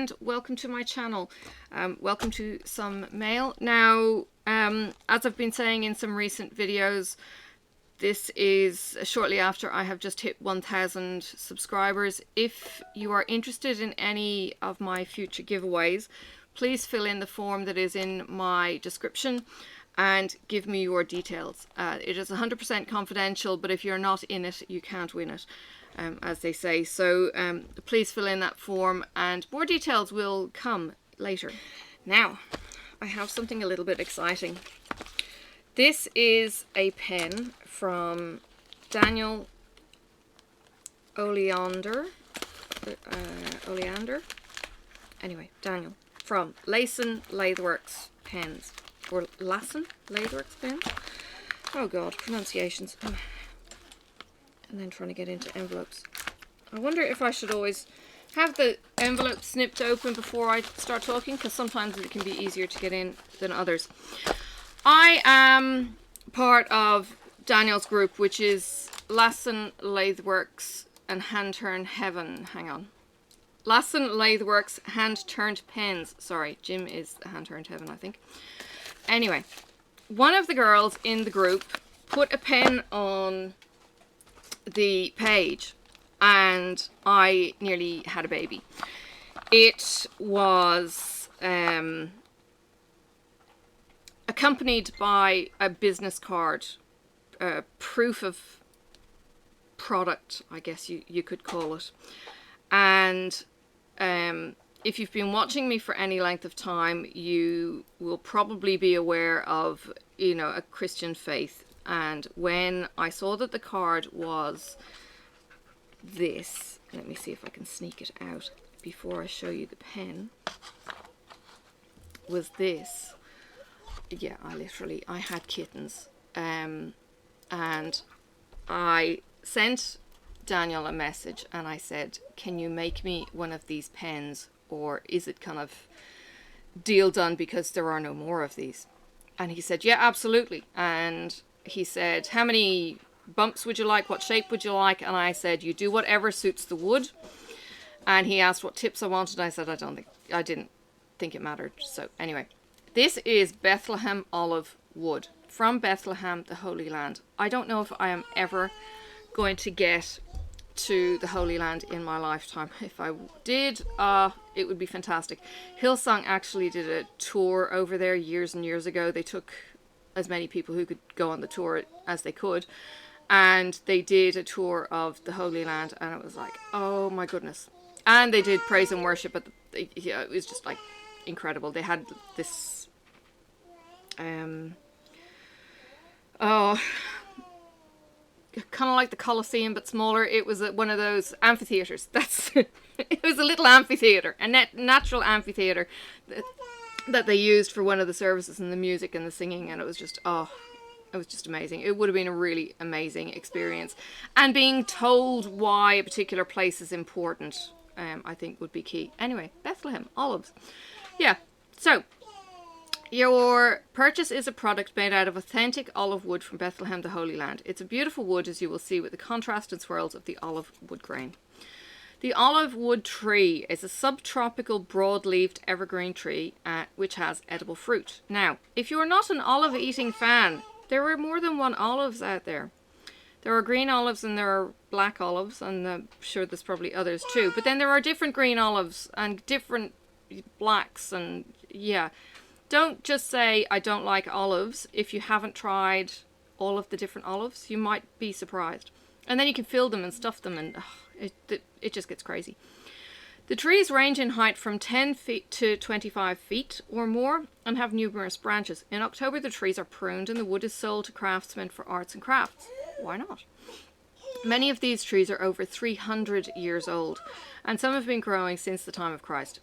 and welcome to my channel. Welcome to some mail. Now, as I've been saying in some recent videos, this is shortly after I have just hit 1,000 subscribers. If you are interested in any of my future giveaways, please fill in the form that is in my description and give me your details. It is 100% confidential, but if you're not in it, you can't win it, as they say. So please fill in that form and more details will come later. Now, I have something a little bit exciting. This is a pen from Daniel Oleander. Anyway, Daniel from Lasen Latheworks Penz, or Lassen Latheworks Penz. Oh God, pronunciations. And then trying to get into envelopes. I wonder if I should always have the envelope snipped open before I start talking, because sometimes it can be easier to get in than others. I am part of Daniel's group, which is Lassen Latheworks and Hand Turn Heaven. Hang on. Lassen Latheworks Hand Turned Penz. Sorry, Jim is Hand Turned Heaven, I think. Anyway, one of the girls in the group put a pen on the page and I nearly had a baby. It was accompanied by a business card, proof of product, I guess you could call it. And if you've been watching me for any length of time, you will probably be aware of, you know, a Christian faith. And when I saw that the card was this, let me see if I can sneak it out before I show you the pen, was this. Yeah, I had kittens. And I sent Daniel a message and I said, can you make me one of these pens, or is it kind of deal done because there are no more of these? And he said, yeah, absolutely. And he said, how many bumps would you like? What shape would you like? And I said, you do whatever suits the wood. And he asked what tips I wanted. I said, I didn't think it mattered. So anyway, this is Bethlehem olive wood from Bethlehem, the Holy Land. I don't know if I am ever going to get to the Holy Land in my lifetime. If I did, it would be fantastic. Hillsong actually did a tour over there years and years ago. They took as many people who could go on the tour as they could, and they did a tour of the Holy Land, and it was like, oh my goodness. And they did praise and worship at yeah, it was just like incredible. They had this kind of like the Colosseum but smaller. It was one of those amphitheaters. It was a little amphitheater, a natural amphitheater that they used for one of the services, and the music and the singing, and it was just amazing. It would have been a really amazing experience, and being told why a particular place is important, I think would be key. Anyway, Bethlehem olives. Yeah, so your purchase is a product made out of authentic olive wood from Bethlehem, the Holy Land. It's a beautiful wood, as you will see, with the contrast and swirls of the olive wood grain. The olive wood tree is a subtropical broad-leaved evergreen tree which has edible fruit. Now, if you're not an olive eating fan, there are more than one olives out there. There are green olives and there are black olives, and I'm sure there's probably others too. But then there are different green olives and different blacks, and yeah. Don't just say, I don't like olives. If you haven't tried all of the different olives, you might be surprised. And then you can fill them and stuff them, and it just gets crazy. The trees range in height from 10 feet to 25 feet or more and have numerous branches. In October, the trees are pruned and the wood is sold to craftsmen for arts and crafts. Why not? Many of these trees are over 300 years old, and some have been growing since the time of Christ.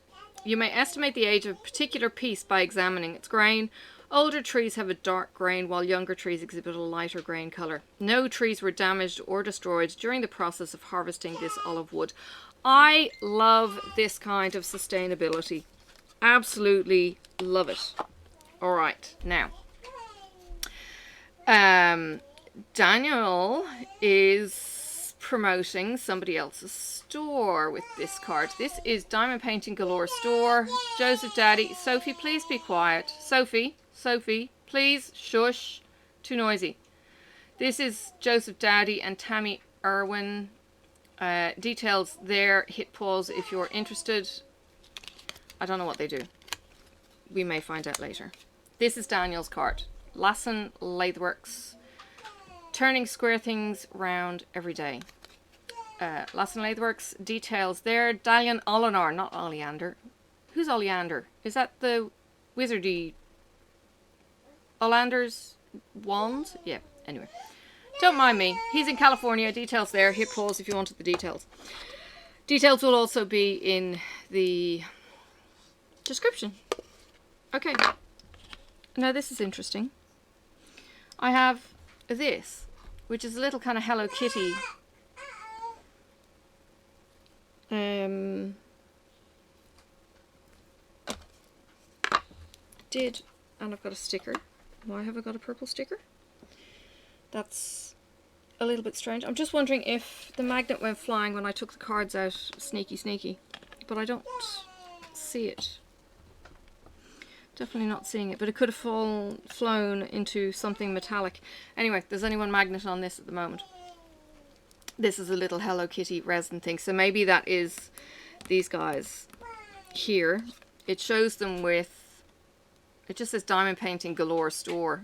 You may estimate the age of a particular piece by examining its grain. Older trees have a dark grain, while younger trees exhibit a lighter grain colour. No trees were damaged or destroyed during the process of harvesting this olive wood. I love this kind of sustainability. Absolutely love it. Alright, now. Daniel is promoting somebody else's Store with this card. This is Diamond Painting Galore Store. Joseph Daddy. Sophie, please be quiet. Sophie, please shush. Too noisy. This is Joseph Daddy and Tammy Irwin. Details there. Hit pause if you're interested. I don't know what they do. We may find out later. This is Daniel's card. Lassen Latheworks. Turning square things round every day. Lassen Latheworks. Details there. Dalian Oleander, not Oleander. Who's Oleander? Is that the wizardy Olander's wand? Yeah, anyway. Don't mind me. He's in California. Details there. Hit pause if you wanted the details. Details will also be in the description. Okay. Now this is interesting. I have this, which is a little kind of Hello Kitty. And I've got a sticker. Why have I got a purple sticker? That's a little bit strange. I'm just wondering if the magnet went flying when I took the cards out. Sneaky. But I don't see it. Definitely not seeing it, but it could have flown into something metallic. Anyway, there's only one magnet on this at the moment. This is a little Hello Kitty resin thing, so maybe that is these guys here. It shows them with, it just says Diamond Painting Galore Store.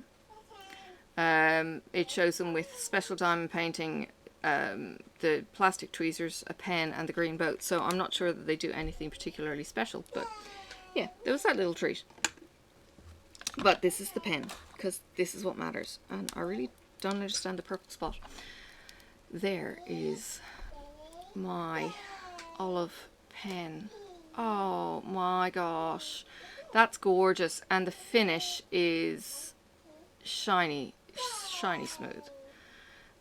It shows them with special diamond painting, the plastic tweezers, a pen, and the green boat. So I'm not sure that they do anything particularly special, but yeah, there was that little treat. But this is the pen, because this is what matters. And I really don't understand the purple spot. There is my olive pen. Oh my gosh. That's gorgeous. And the finish is shiny smooth.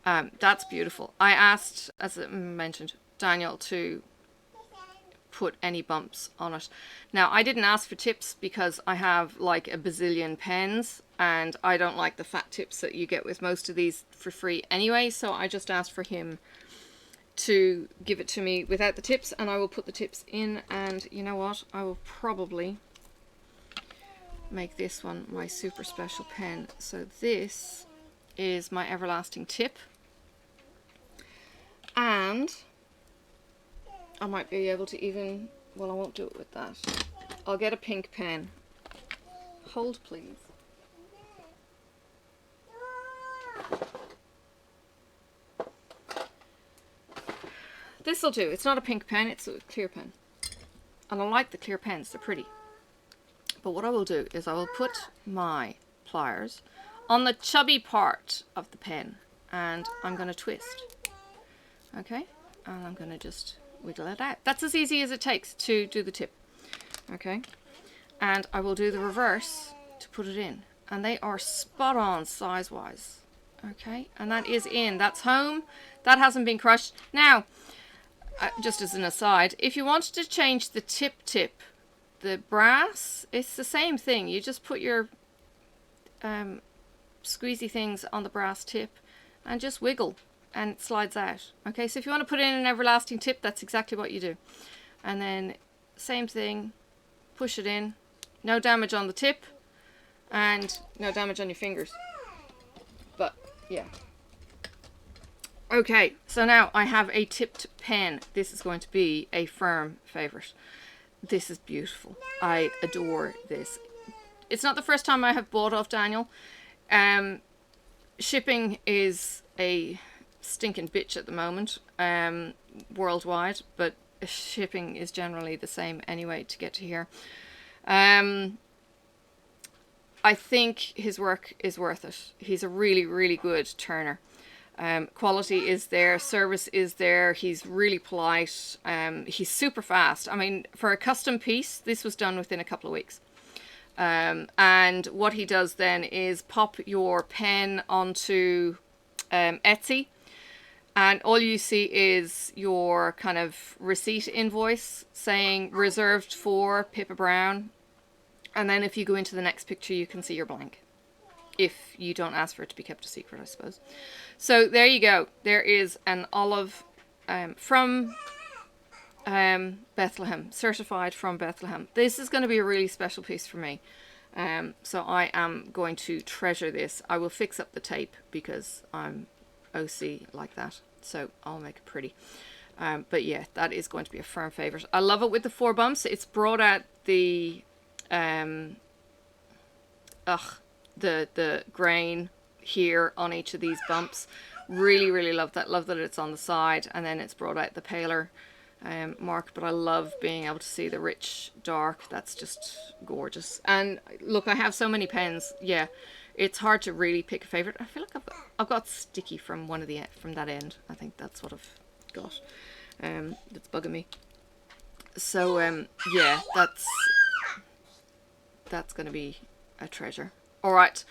That's beautiful. I asked, as I mentioned, Daniel to put any bumps on it. Now, I didn't ask for tips because I have like a bazillion pens and I don't like the fat tips that you get with most of these for free anyway, so I just asked for him to give it to me without the tips, and I will put the tips in. And you know what, I will probably make this one my super special pen. So this is my everlasting tip, and I might be able to even, well, I won't do it with that. I'll get a pink pen. Hold please. This'll do. It's not a pink pen, it's a clear pen. And I like the clear pens, they're pretty. But what I will do is I will put my pliers on the chubby part of the pen and I'm going to twist. Okay? And I'm going to just wiggle it out. That's as easy as it takes to do the tip. Okay? And I will do the reverse to put it in. And they are spot on size-wise. Okay? And that is in. That's home. That hasn't been crushed. Now, just as an aside, if you wanted to change the tip, the brass, it's the same thing. You just put your squeezy things on the brass tip and just wiggle and it slides out. Okay, so if you want to put in an everlasting tip, that's exactly what you do. And then same thing, push it in, no damage on the tip and no damage on your fingers. But yeah. Okay, so now I have a tipped pen. This is going to be a firm favorite. This is beautiful. I adore this. It's not the first time I have bought off Daniel. Shipping is a stinking bitch at the moment, worldwide, but shipping is generally the same anyway to get to here. I think his work is worth it. He's a really, really good turner. Quality is there, service is there, he's really polite, he's super fast. I mean, for a custom piece, this was done within a couple of weeks. And what he does then is pop your pen onto Etsy, and all you see is your kind of receipt invoice saying reserved for Pippa Brown, and then if you go into the next picture you can see your blank. If you don't ask for it to be kept a secret, I suppose. So there you go. There is an olive from Bethlehem, certified from Bethlehem. This is going to be a really special piece for me. So I am going to treasure this. I will fix up the tape because I'm OC like that. So I'll make it pretty. But yeah, that is going to be a firm favourite. I love it with the 4 bumps. It's brought out the grain here on each of these bumps. Really love that. Love that it's on the side, and then it's brought out the paler mark. But I love being able to see the rich dark. That's just gorgeous. And look, I have so many pens. Yeah, it's hard to really pick a favourite. I feel like I've got sticky from one of the from that end. I think that's what I've got. That's bugging me. So yeah, that's going to be a treasure. All right.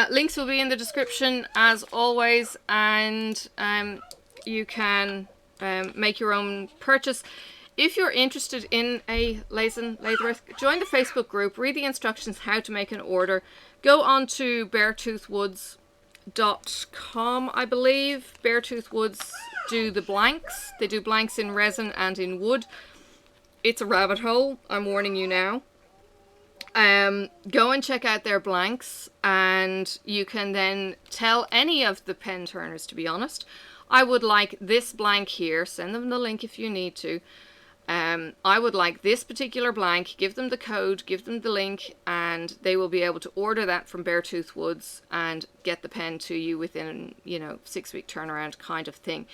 Links will be in the description as always, and you can make your own purchase. If you're interested in a Lasen lathe, join the Facebook group, read the instructions how to make an order. Go on to beartoothwoods.com, I believe. Beartooth Woods do the blanks. They do blanks in resin and in wood. It's a rabbit hole, I'm warning you now. Go and check out their blanks, and you can then tell any of the pen turners, to be honest, I would like this blank here. Send them the link if you need to. I would like this particular blank. Give them the code, give them the link, and they will be able to order that from Beartooth Woods and get the pen to you within, 6-week turnaround kind of thing.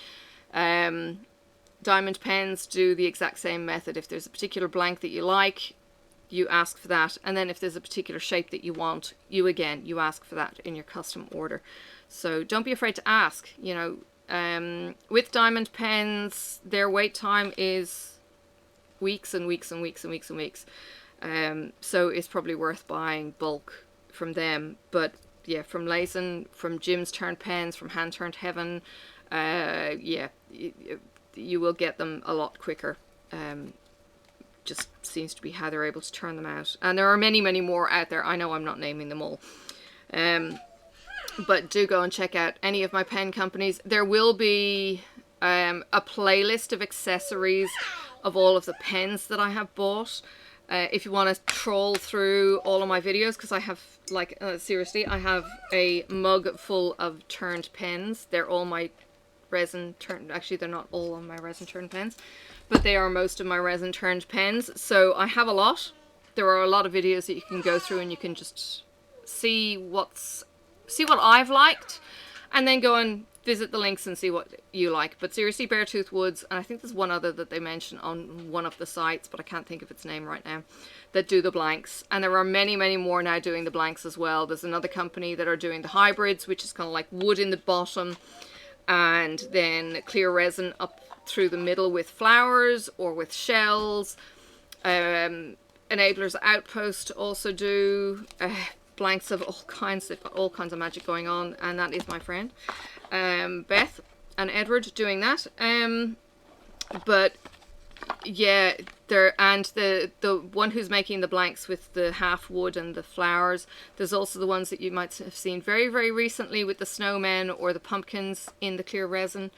Diamond pens do the exact same method. If there's a particular blank that you like, you ask for that, and then if there's a particular shape that you want, you ask for that in your custom order. So don't be afraid to ask. With diamond pens, their wait time is weeks and weeks and weeks and weeks and weeks. So it's probably worth buying bulk from them. But yeah, from Lasen, from Jim's Turned Pens, from Hand Turned Heaven, yeah, you will get them a lot quicker. Just seems to be how they're able to turn them out, and there are many more out there. I know I'm not naming them all, but do go and check out any of my pen companies. There will be a playlist of accessories of all of the pens that I have bought, if you want to troll through all of my videos, because I have, seriously, I have a mug full of turned pens. They're all my resin turned, actually they're not all on my resin turned pens, but they are most of my resin turned pens. So I have a lot. There are a lot of videos that you can go through, and you can just see what I've liked, and then go and visit the links and see what you like. But seriously, Beartooth Woods, and I think there's one other that they mention on one of the sites, but I can't think of its name right now, that do the blanks. And there are many more now doing the blanks as well. There's another company that are doing the hybrids, which is kind of like wood in the bottom and then clear resin up through the middle with flowers or with shells. Enablers Outpost also do blanks of all kinds. They've got all kinds of magic going on, and that is my friend Beth and Edward doing that. But yeah, the one who's making the blanks with the half wood and the flowers. There's also the ones that you might have seen very recently with the snowmen or the pumpkins in the clear resin.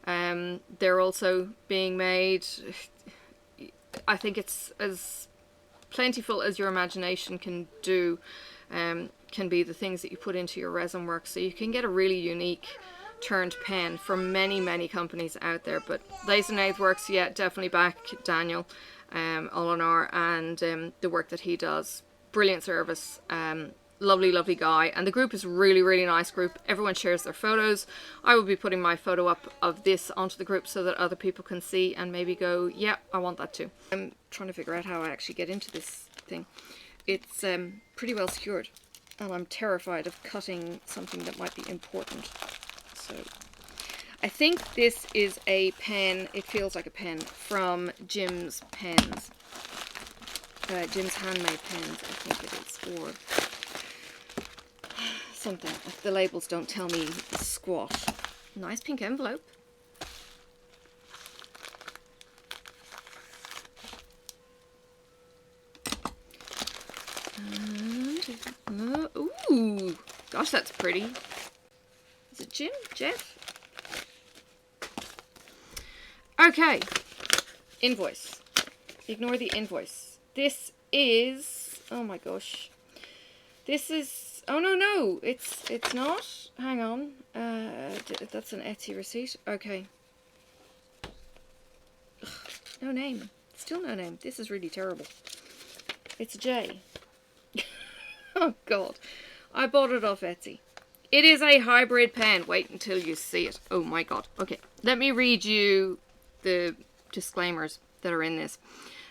They're also being made. I think it's as plentiful as your imagination can do. Can be the things that you put into your resin work, so you can get a really unique turned pen from many companies out there. But Lasen Lathe Works, yeah, definitely back Daniel Olinar and the work that he does. Brilliant service. Lovely guy, and the group is really nice group. Everyone shares their photos. I will be putting my photo up of this onto the group so that other people can see and maybe go, yeah, I want that too. I'm trying to figure out how I actually get into this thing. It's pretty well secured, and I'm terrified of cutting something that might be important. So I think this is a pen. It feels like a pen from Jim's Pens. Jim's Handmade Pens, I think it is, or something. The labels don't tell me squat. Nice pink envelope. And, ooh, gosh, that's pretty. Is it Jeff? Okay. invoice. Ignore the invoice. This is, oh my gosh. This is, oh no, it's not. Hang on. That's an Etsy receipt. Okay. Ugh, no name. Still no name. This is really terrible. It's a J. Oh god. I bought it off Etsy. It is a hybrid pen. Wait until you see it. Oh my god. Okay. Let me read you the disclaimers that are in this.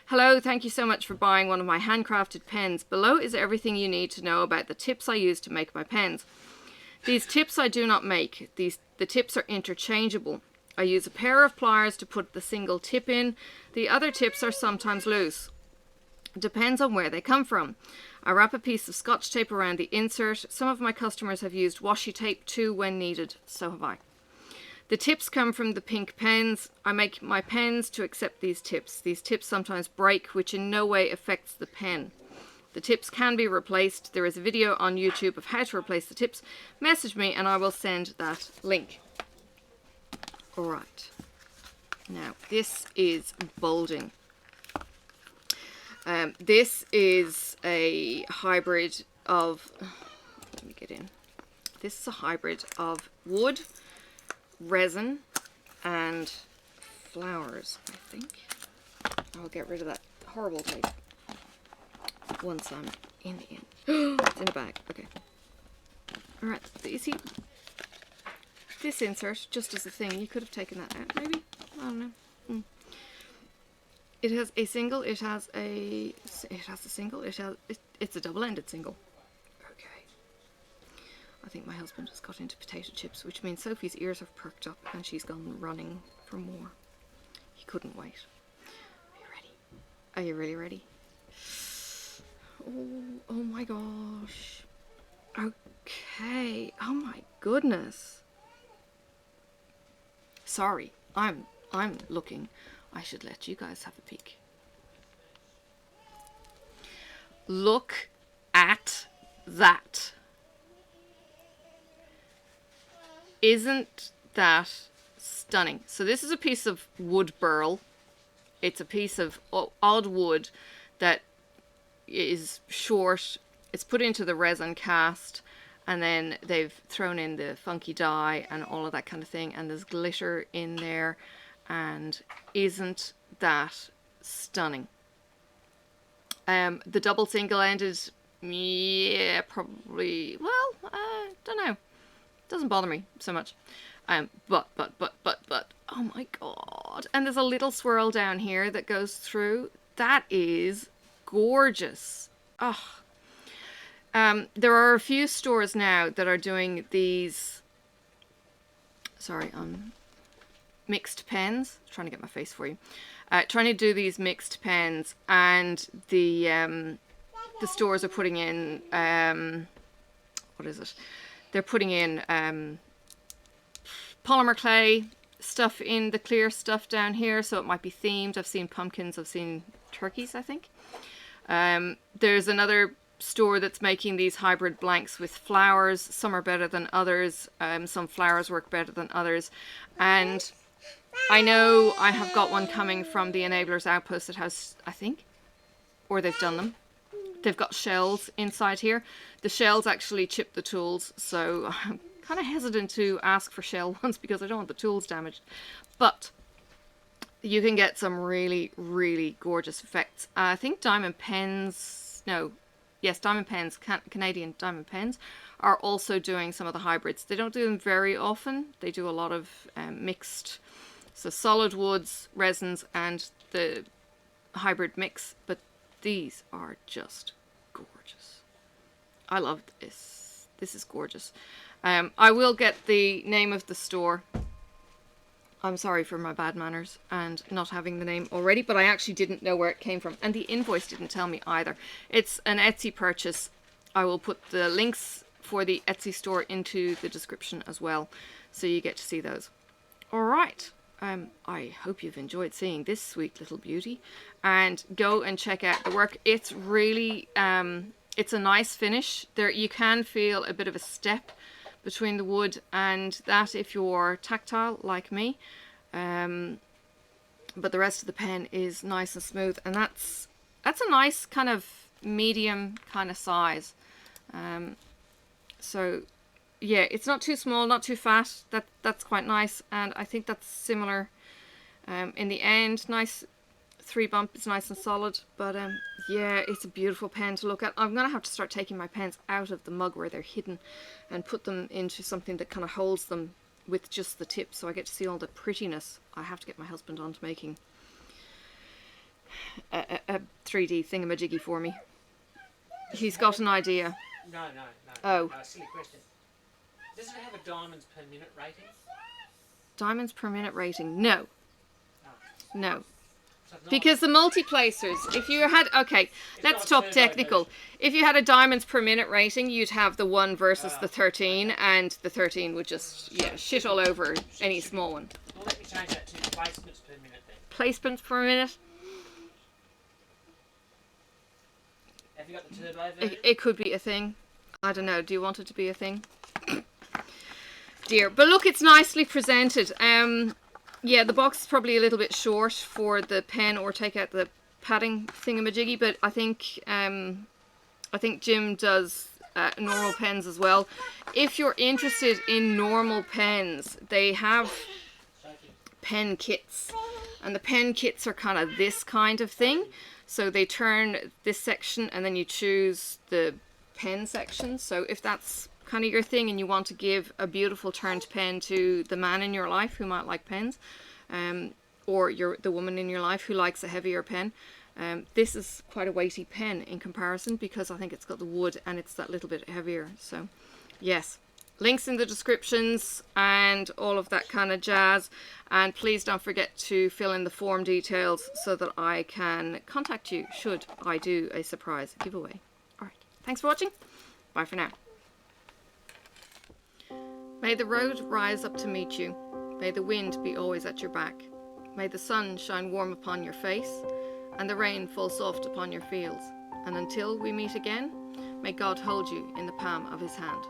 Hello, thank you so much for buying one of my handcrafted pens. Below is everything you need to know about the tips I use to make my pens. These tips I do not make. The tips are interchangeable. I use a pair of pliers to put the single tip in. The other tips are sometimes loose. It depends on where they come from. I wrap a piece of scotch tape around the insert. Some of my customers have used washi tape too when needed. So have I. The tips come from the pink pens. I make my pens to accept these tips. These tips sometimes break, which in no way affects the pen. The tips can be replaced. There is a video on YouTube of how to replace the tips. Message me and I will send that link. Alright. Now, this is bolding. This is a hybrid of... Let me get in. This is a hybrid of wood, resin and flowers, I think. I'll get rid of that horrible tape once I'm in the end. It's in a bag. Okay. Alright, you see this insert just as a thing. You could have taken that out, maybe? I don't know. It has a single, it's a double-ended single. Okay. I think my husband has got into potato chips, which means Sophie's ears have perked up and she's gone running for more. He couldn't wait. Are you ready? Are you really ready? Oh my gosh. Okay. Oh my goodness. Sorry, I'm looking. I should let you guys have a peek. Look at that. Isn't that stunning? So this is a piece of wood burl. It's a piece of odd wood that is short. It's put into the resin cast and then they've thrown in the funky dye and all of that kind of thing, and there's glitter in there. And isn't that stunning? The double single-ended, yeah, probably, well, don't know. Doesn't bother me so much. But, oh my god. And there's a little swirl down here that goes through. That is gorgeous. Oh. There are a few stores now that are doing these, sorry, mixed pens. Trying to get my face for you. Trying to do these mixed pens, and the stores are putting in what is it? They're putting in polymer clay stuff in the clear stuff down here, so it might be themed. I've seen pumpkins, I've seen turkeys, I think. There's another store that's making these hybrid blanks with flowers. Some are better than others. Some flowers work better than others, and I know I have got one coming from the Enablers Outpost that has, I think, or they've done them. They've got shells inside here. The shells actually chip the tools, so I'm kind of hesitant to ask for shell ones because I don't want the tools damaged. But you can get some really, really gorgeous effects. I think Diamond Penz, no, yes, Diamond Penz, Canadian Diamond Penz, are also doing some of the hybrids. They don't do them very often. They do a lot of mixed, so solid woods, resins, and the hybrid mix, but these are just gorgeous. I love this. This is gorgeous. I will get the name of the store. I'm sorry for my bad manners and not having the name already, but I actually didn't know where it came from, and the invoice didn't tell me either. It's an Etsy purchase. I will put the links for the Etsy store into the description as well, so you get to see those. All right. I hope you've enjoyed seeing this sweet little beauty, and go and check out the work. It's really, it's a nice finish. There, you can feel a bit of a step between the wood and that if you're tactile like me. but the rest of the pen is nice and smooth, and that's a nice kind of medium kind of size. So yeah, it's not too small, not too fat. That's quite nice, and I think that's similar in the end. Nice 3 bump, it's nice and solid, but yeah, it's a beautiful pen to look at. I'm gonna have to start taking my pens out of the mug where they're hidden and put them into something that kind of holds them with just the tip, so I get to see all the prettiness. I have to get my husband on to making a 3D thingamajiggy for me. He's got an idea. No. Oh. Silly question. Does it have a diamonds per minute rating? Diamonds per minute rating? No. No. So Because the multiplacers, if you had, okay, let's talk technical. If you had a diamonds per minute rating, you'd have the 1 versus the 13, and the 13 would just, yeah, shit all over any small one. Well, let me change that to placements per minute then. Placements per minute? Have you got the turbo version? It could be a thing. I don't know. Do you want it to be a thing? Dear. But look, it's nicely presented. Yeah, the box is probably a little bit short for the pen, or take out the padding thingamajiggy, but I think Jim does normal pens as well. If you're interested in normal pens, they have pen kits, and the pen kits are kind of this kind of thing. So they turn this section and then you choose the pen section. So if that's kind of your thing and you want to give a beautiful turned pen to the man in your life who might like pens, or the woman in your life who likes a heavier pen, this is quite a weighty pen in comparison, because I think it's got the wood and it's that little bit heavier. So yes, links in the descriptions and all of that kind of jazz, and please don't forget to fill in the form details so that I can contact you should I do a surprise giveaway. Alright, thanks for watching. Bye for now. May the road rise up to meet you. May the wind be always at your back. May the sun shine warm upon your face, and the rain fall soft upon your fields. And until we meet again, may God hold you in the palm of his hand.